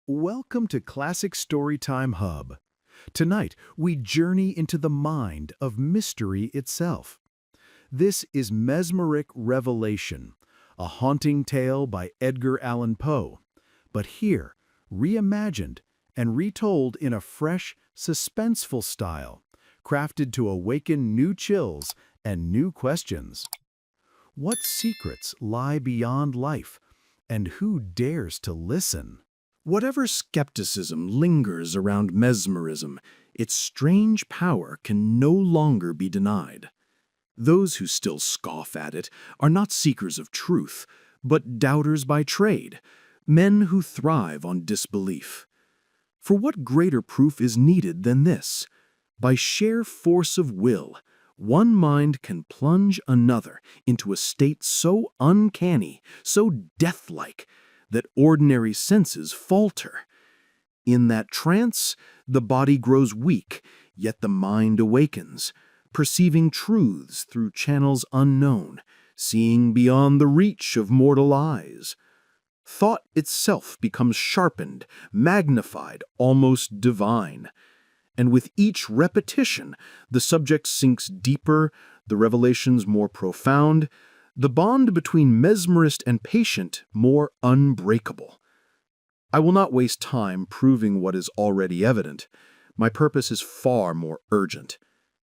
Welcome to Classic Storytime Hub. Tonight, we journey into the mind of mystery itself. This is Mesmeric Revelation, a haunting tale by Edgar Allan Poe, but here, reimagined and retold in a fresh, suspenseful style, crafted to awaken new chills and new questions. What secrets lie beyond life, and who dares to listen? Whatever skepticism lingers around mesmerism, its strange power can no longer be denied. Those who still scoff at it are not seekers of truth, but doubters by trade, men who thrive on disbelief. For what greater proof is needed than this? By sheer force of will, one mind can plunge another into a state so uncanny, so death-like, that ordinary senses falter. In that trance, the body grows weak, yet the mind awakens, perceiving truths through channels unknown, seeing beyond the reach of mortal eyes. Thought itself becomes sharpened, magnified, almost divine. And with each repetition, the subject sinks deeper, the revelations more profound, the bond between mesmerist and patient more unbreakable. I will not waste time proving what is already evident. My purpose is far more urgent.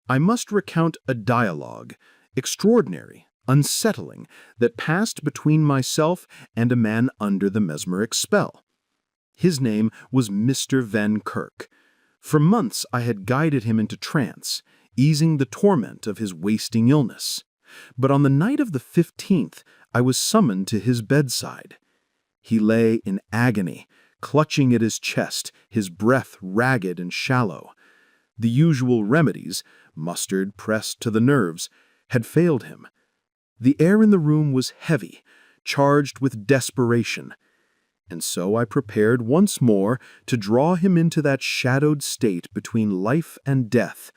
I must recount a dialogue, extraordinary, unsettling, that passed between myself and a man under the mesmeric spell. His name was Mr. Van Kirk. For months I had guided him into trance, easing the torment of his wasting illness. But on the night of the 15th, I was summoned to his bedside. He lay in agony, clutching at his chest, his breath ragged and shallow. The usual remedies, mustard pressed to the nerves, had failed him. The air in the room was heavy, charged with desperation, and so I prepared once more to draw him into that shadowed state between life and death,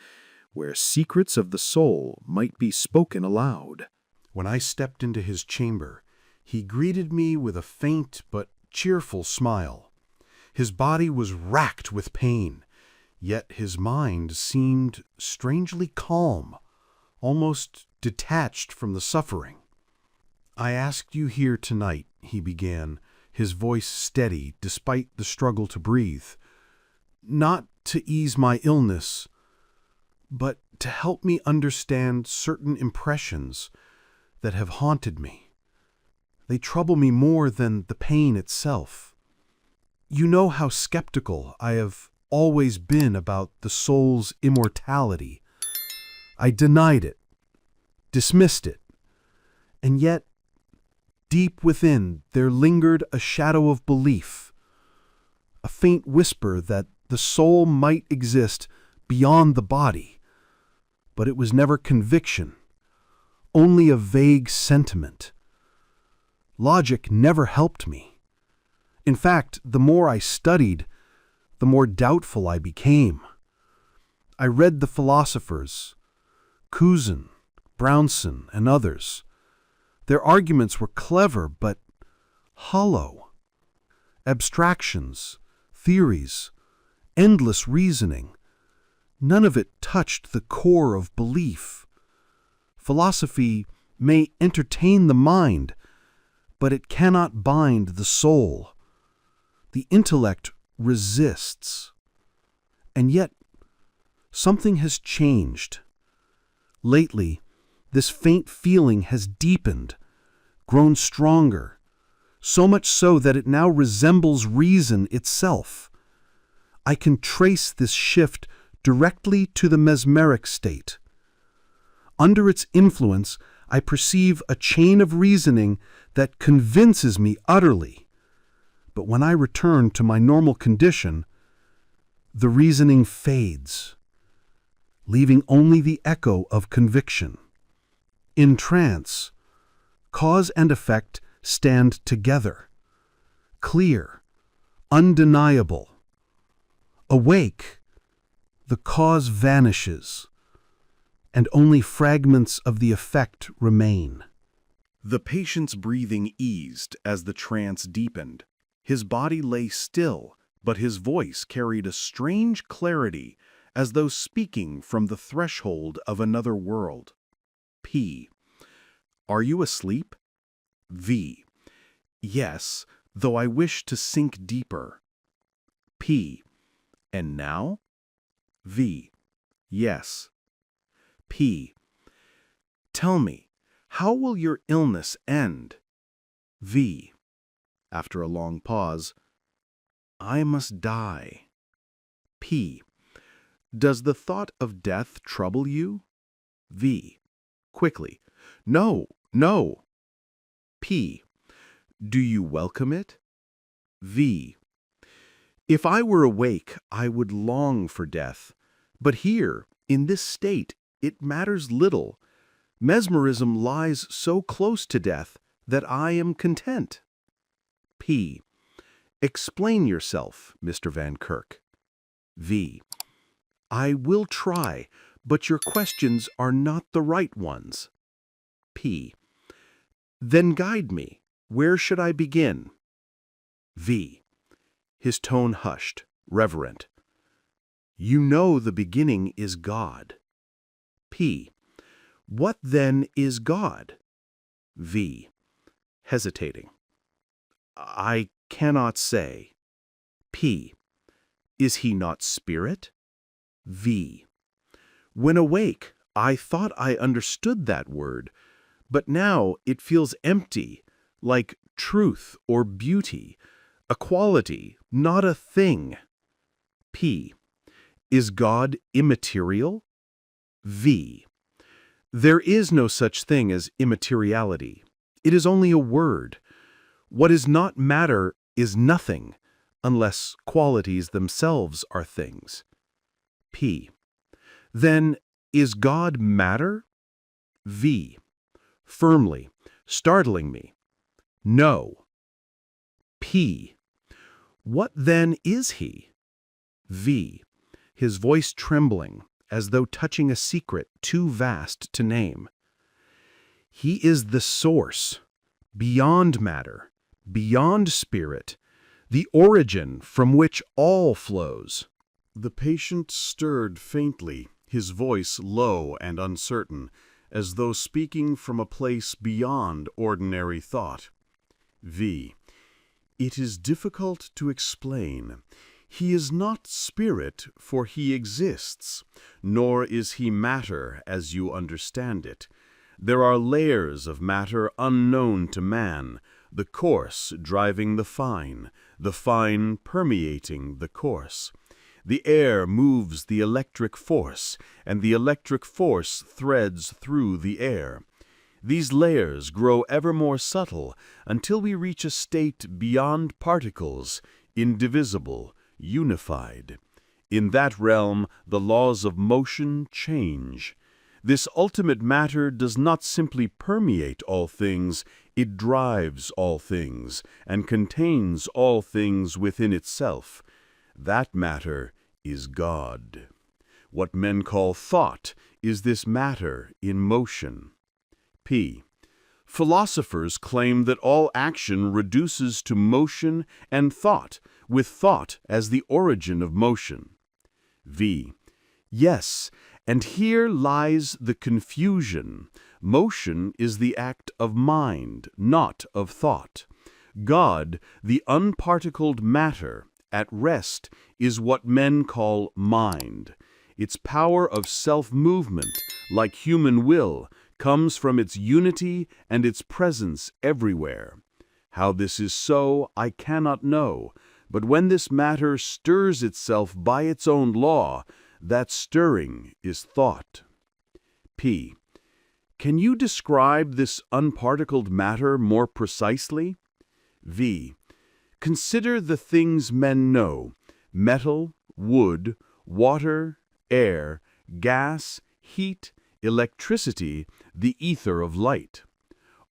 where secrets of the soul might be spoken aloud. When I stepped into his chamber, he greeted me with a faint but cheerful smile. His body was racked with pain, yet his mind seemed strangely calm, almost detached from the suffering. "I asked you here tonight," he began, his voice steady despite the struggle to breathe, "not to ease my illness, but to help me understand certain impressions that have haunted me. They trouble me more than the pain itself. You know how skeptical I have always been about the soul's immortality. I denied it, dismissed it, and yet, deep within, there lingered a shadow of belief, a faint whisper that the soul might exist beyond the body. But it was never conviction, only a vague sentiment. Logic never helped me. In fact, the more I studied, the more doubtful I became. I read the philosophers, Cousin, Brownson, and others. Their arguments were clever, but hollow. Abstractions, theories, endless reasoning. None of it touched the core of belief. Philosophy may entertain the mind, but it cannot bind the soul. The intellect resists. And yet, something has changed. Lately, this faint feeling has deepened, grown stronger, so much so that it now resembles reason itself. I can trace this shift directly to the mesmeric state. Under its influence, I perceive a chain of reasoning that convinces me utterly. But when I return to my normal condition, the reasoning fades, leaving only the echo of conviction. In trance, cause and effect stand together, clear, undeniable. Awake, the cause vanishes, and only fragments of the effect remain. The patient's breathing eased as the trance deepened. His body lay still, but his voice carried a strange clarity, as though speaking from the threshold of another world. P. Are you asleep? V. Yes, though I wish to sink deeper. P. And now? V. Yes. P. Tell me, how will your illness end? V. After a long pause, I must die. P. Does the thought of death trouble you? V. Quickly. No, no. P. Do you welcome it? V. If I were awake, I would long for death. But here, in this state, it matters little. Mesmerism lies so close to death that I am content. P. Explain yourself, Mr. Van Kirk. V. I will try, but your questions are not the right ones. P. Then guide me. Where should I begin? V. His tone hushed, reverent. You know the beginning is God. P. What then is God? V. Hesitating. I cannot say. P. Is he not spirit? V. When awake, I thought I understood that word, but now it feels empty, like truth or beauty, a quality, not a thing. P. Is God immaterial? V. There is no such thing as immateriality. It is only a word. What is not matter is nothing, unless qualities themselves are things. P. Then, is God matter? V. Firmly, startling me. No. P. What then is he? V. His voice trembling, as though touching a secret too vast to name. He is the source, beyond matter, beyond spirit, the origin from which all flows. The patient stirred faintly, his voice low and uncertain, as though speaking from a place beyond ordinary thought. V. It is difficult to explain. He is not spirit, for he exists, nor is he matter as you understand it. There are layers of matter unknown to man, the coarse driving the fine permeating the coarse. The air moves the electric force, and the electric force threads through the air. These layers grow ever more subtle until we reach a state beyond particles, indivisible, unified. In that realm, the laws of motion change. This ultimate matter does not simply permeate all things, it drives all things and contains all things within itself. That matter is God. What men call thought is this matter in motion. P. Philosophers claim that all action reduces to motion and thought, with thought as the origin of motion. V. Yes, and here lies the confusion. Motion is the act of mind, not of thought. God, the unparticled matter, at rest, is what men call mind. Its power of self-movement, like human will, comes from its unity and its presence everywhere. How this is so, I cannot know, but when this matter stirs itself by its own law, that stirring is thought. P. Can you describe this unparticled matter more precisely? V. Consider the things men know: metal, wood, water, air, gas, heat, electricity, the ether of light.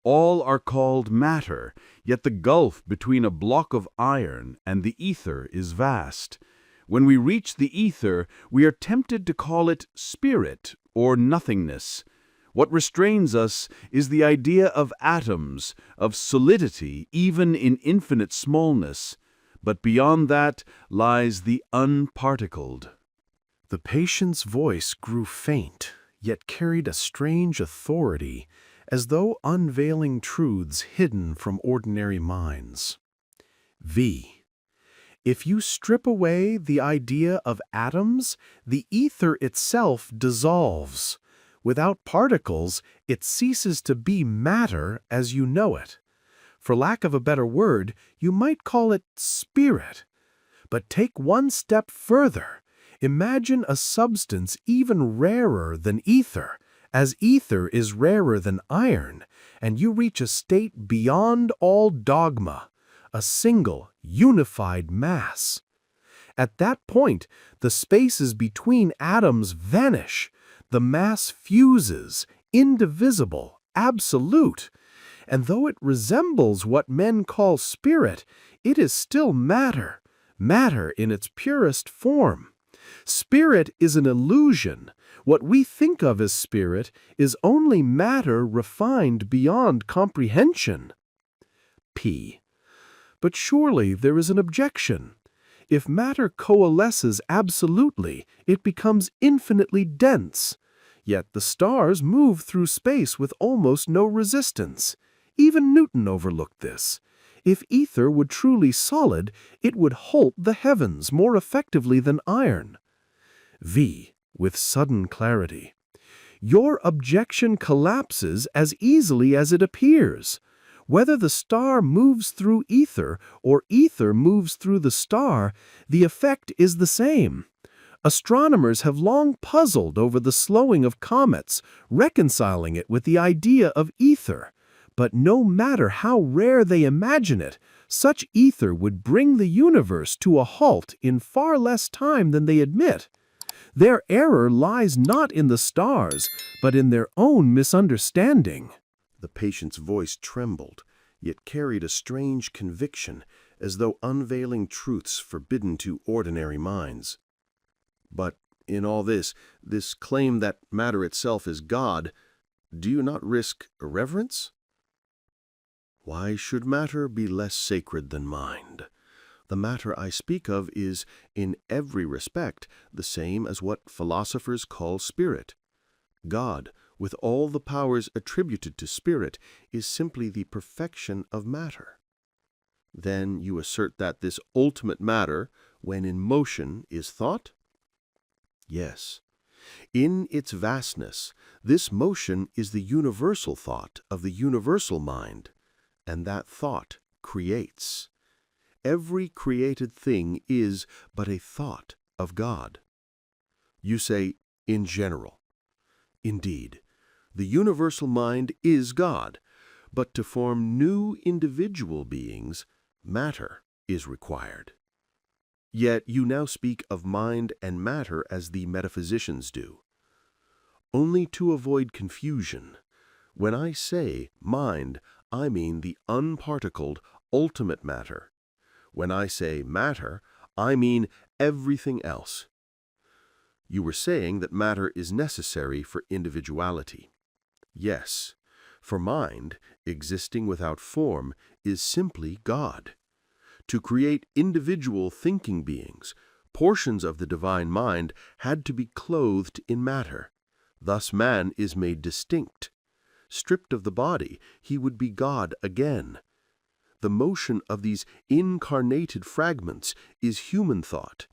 All are called matter, yet the gulf between a block of iron and the ether is vast. When we reach the ether, we are tempted to call it spirit or nothingness. What restrains us is the idea of atoms, of solidity, even in infinite smallness. but beyond that lies the unparticled. The patient's voice grew faint, yet carried a strange authority, as though unveiling truths hidden from ordinary minds. V. If you strip away the idea of atoms, the ether itself dissolves. Without particles, it ceases to be matter as you know it. For lack of a better word, you might call it spirit. But take one step further. Imagine a substance even rarer than ether, as ether is rarer than iron, and you reach a state beyond all dogma, a single, unified mass. At that point, the spaces between atoms vanish. The mass fuses, indivisible, absolute. And though it resembles what men call spirit, it is still matter, matter in its purest form. Spirit is an illusion. What we think of as spirit is only matter refined beyond comprehension. P. But surely there is an objection. If matter coalesces absolutely, it becomes infinitely dense. Yet the stars move through space with almost no resistance. Even Newton overlooked this. If ether were truly solid, it would halt the heavens more effectively than iron. V. With sudden clarity. Your objection collapses as easily as it appears. Whether the star moves through ether or ether moves through the star, the effect is the same. Astronomers have long puzzled over the slowing of comets, reconciling it with the idea of ether. But no matter how rare they imagine it, such ether would bring the universe to a halt in far less time than they admit. Their error lies not in the stars, but in their own misunderstanding. The patient's voice trembled, yet carried a strange conviction, as though unveiling truths forbidden to ordinary minds. But in all this claim that matter itself is God, do you not risk irreverence? Why should matter be less sacred than mind? The matter I speak of is, in every respect, the same as what philosophers call spirit. God, with all the powers attributed to spirit, is simply the perfection of matter. Then you assert that this ultimate matter, when in motion, is thought? Yes. In its vastness, this motion is the universal thought of the universal mind, and that thought creates. Every created thing is but a thought of God. You say, in general. Indeed, the universal mind is God, but to form new individual beings, matter is required. Yet you now speak of mind and matter as the metaphysicians do. Only to avoid confusion, when I say mind, I mean the unparticled, ultimate matter. When I say matter, I mean everything else. You were saying that matter is necessary for individuality. Yes, for mind, existing without form, is simply God. To create individual thinking beings, portions of the divine mind had to be clothed in matter. Thus man is made distinct. Stripped of the body, he would be God again. The motion of these incarnated fragments is human thought.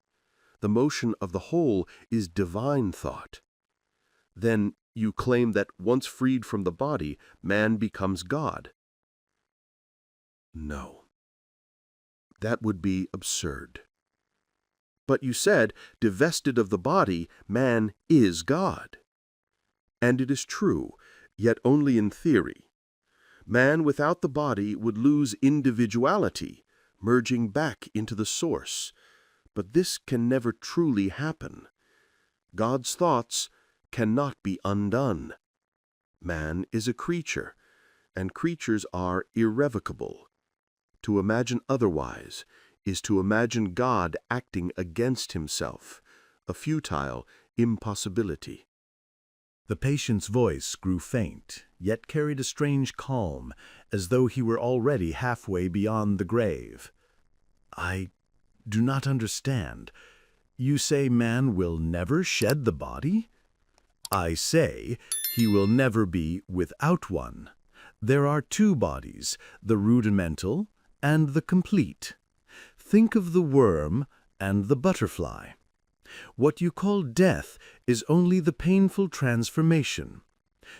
The motion of the whole is divine thought. Then you claim that once freed from the body, man becomes God. No. That would be absurd. But you said, divested of the body, man is God. And it is true, yet only in theory. Man without the body would lose individuality, merging back into the source. But this can never truly happen. God's thoughts cannot be undone. Man is a creature, and creatures are irrevocable. To imagine otherwise is to imagine God acting against himself, a futile impossibility. The patient's voice grew faint, yet carried a strange calm, as though he were already halfway beyond the grave. I do not understand. You say man will never shed the body? I say he will never be without one. There are two bodies, the rudimental and the complete. Think of the worm and the butterfly. What you call death is only the painful transformation.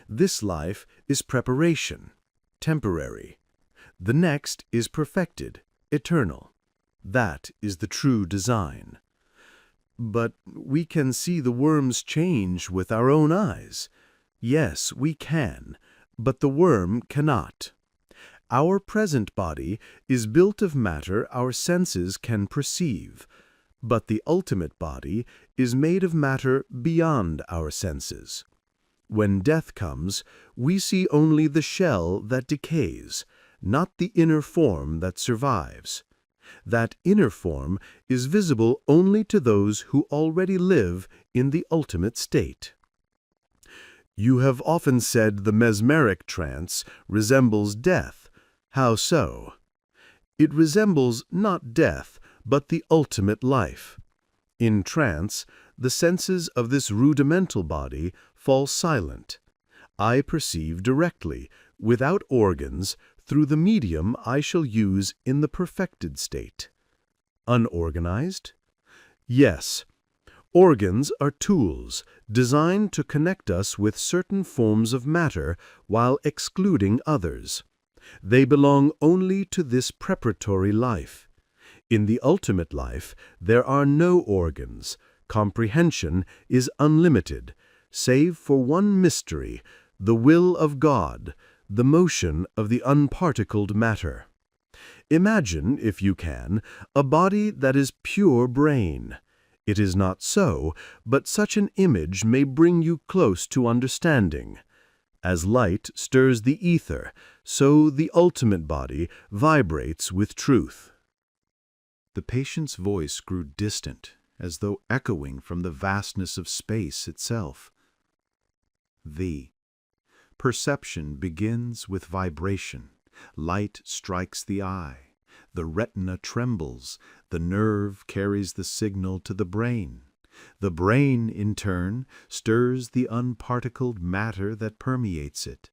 This life is preparation, temporary. The next is perfected, eternal. That is the true design. But we can see the worms change with our own eyes. Yes, we can, but the worm cannot. Our present body is built of matter our senses can perceive, but the ultimate body is made of matter beyond our senses. When death comes, we see only the shell that decays, not the inner form that survives. That inner form is visible only to those who already live in the ultimate state. You have often said the mesmeric trance resembles death. How so? It resembles not death, but the ultimate life. In trance, the senses of this rudimental body fall silent. I perceive directly, without organs, through the medium I shall use in the perfected state. Unorganized? Yes. Organs are tools designed to connect us with certain forms of matter while excluding others. They belong only to this preparatory life. In the ultimate life, there are no organs. Comprehension is unlimited, save for one mystery, the will of God, the motion of the unparticled matter. Imagine, if you can, a body that is pure brain. It is not so, but such an image may bring you close to understanding. As light stirs the ether, so the ultimate body vibrates with truth. The patient's voice grew distant, as though echoing from the vastness of space itself. Perception begins with vibration. Light strikes the eye. The retina trembles. The nerve carries the signal to the brain. The brain, in turn, stirs the unparticled matter that permeates it.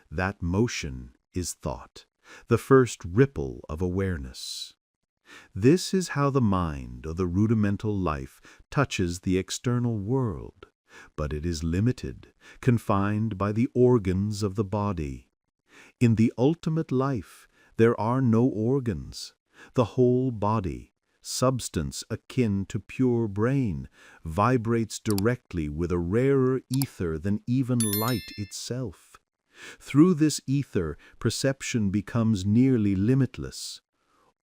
That motion is thought, the first ripple of awareness. This is how the mind, or the rudimental life, touches the external world, but it is limited, confined by the organs of the body. In the ultimate life, there are no organs. The whole body, substance akin to pure brain, vibrates directly with a rarer ether than even light itself. Through this ether, perception becomes nearly limitless.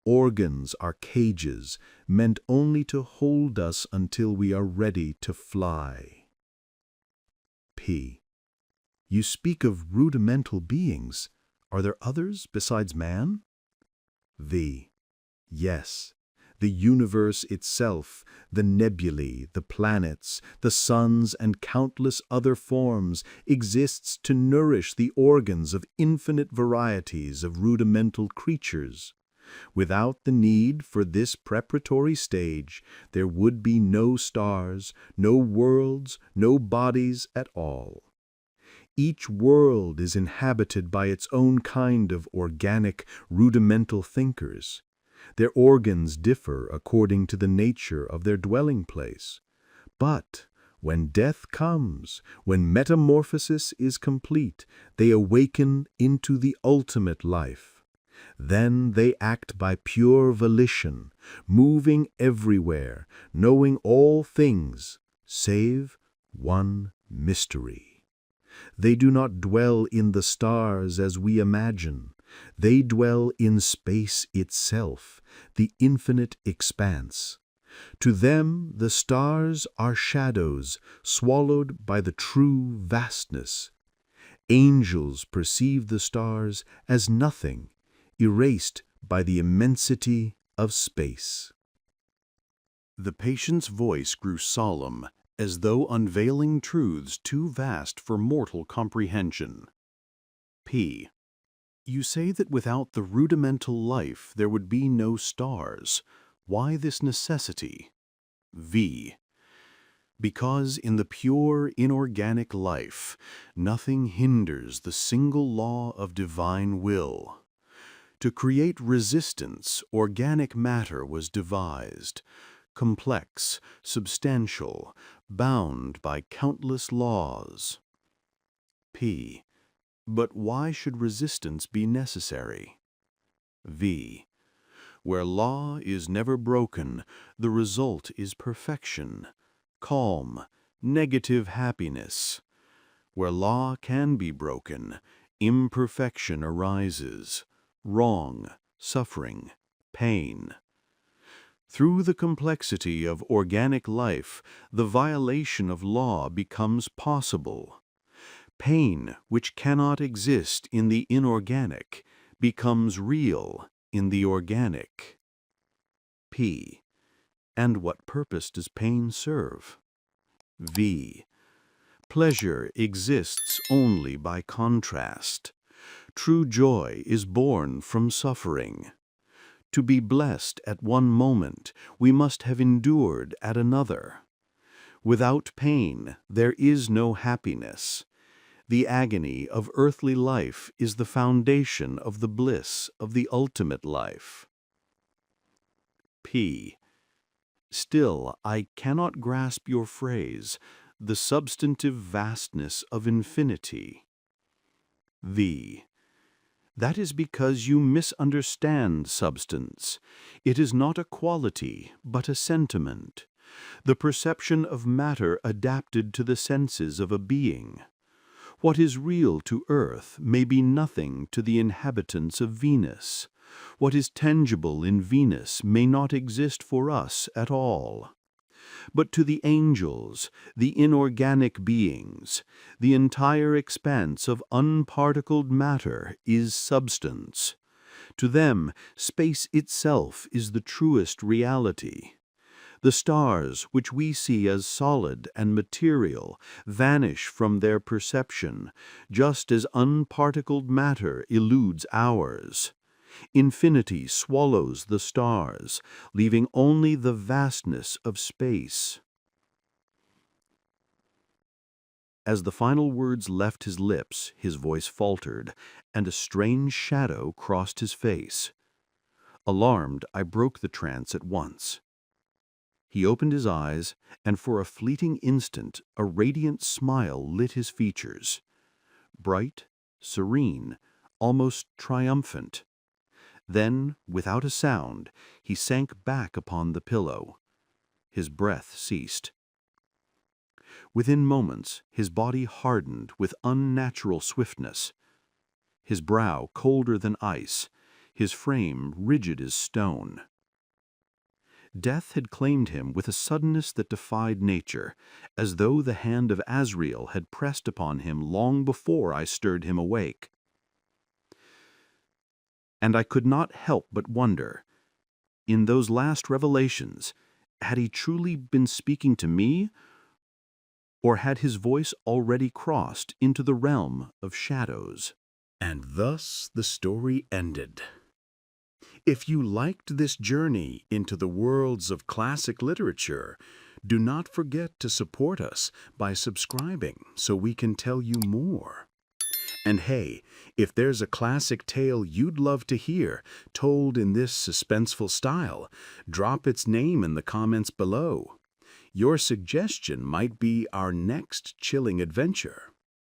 Organs are cages, meant only to hold us until we are ready to fly. You speak of rudimental beings. Are there others besides man? Yes. The universe itself, the nebulae, the planets, the suns, and countless other forms exists to nourish the organs of infinite varieties of rudimental creatures. Without the need for this preparatory stage, there would be no stars, no worlds, no bodies at all. Each world is inhabited by its own kind of organic, rudimental thinkers. Their organs differ according to the nature of their dwelling place. But when death comes, when metamorphosis is complete, they awaken into the ultimate life. Then they act by pure volition, moving everywhere, knowing all things, save one mystery. They do not dwell in the stars as we imagine. They dwell in space itself, the infinite expanse. To them the stars are shadows, swallowed by the true vastness. Angels perceive the stars as nothing, erased by the immensity of space. The patient's voice grew solemn, as though unveiling truths too vast for mortal comprehension. You say that without the rudimental life there would be no stars. Why this necessity? V. Because in the pure inorganic life, nothing hinders the single law of divine will. To create resistance, organic matter was devised, complex, substantial, bound by countless laws. P. But why should resistance be necessary? V. Where law is never broken, the result is perfection, calm, negative happiness. Where law can be broken, imperfection arises, wrong, suffering, pain. Through the complexity of organic life, the violation of law becomes possible. Pain, which cannot exist in the inorganic, becomes real in the organic. P. And what purpose does pain serve? V. Pleasure exists only by contrast. True joy is born from suffering. To be blessed at one moment, we must have endured at another. Without pain, there is no happiness. The agony of earthly life is the foundation of the bliss of the ultimate life. P. Still, I cannot grasp your phrase, the substantive vastness of infinity. V. That is because you misunderstand substance. It is not a quality, but a sentiment, the perception of matter adapted to the senses of a being. What is real to Earth may be nothing to the inhabitants of Venus. What is tangible in Venus may not exist for us at all. But to the angels, the inorganic beings, the entire expanse of unparticled matter is substance. To them, space itself is the truest reality. The stars, which we see as solid and material, vanish from their perception, just as unparticled matter eludes ours. Infinity swallows the stars, leaving only the vastness of space. As the final words left his lips, his voice faltered, and a strange shadow crossed his face. Alarmed, I broke the trance at once. He opened his eyes, and for a fleeting instant a radiant smile lit his features. Bright, serene, almost triumphant. Then, without a sound, he sank back upon the pillow. His breath ceased. Within moments, his body hardened with unnatural swiftness. His brow colder than ice, his frame rigid as stone. Death had claimed him with a suddenness that defied nature, as though the hand of Azrael had pressed upon him long before I stirred him awake. And I could not help but wonder, in those last revelations, had he truly been speaking to me, or had his voice already crossed into the realm of shadows? And thus the story ended. If you liked this journey into the worlds of classic literature, do not forget to support us by subscribing so we can tell you more. And hey, if there's a classic tale you'd love to hear told in this suspenseful style, drop its name in the comments below. Your suggestion might be our next chilling adventure.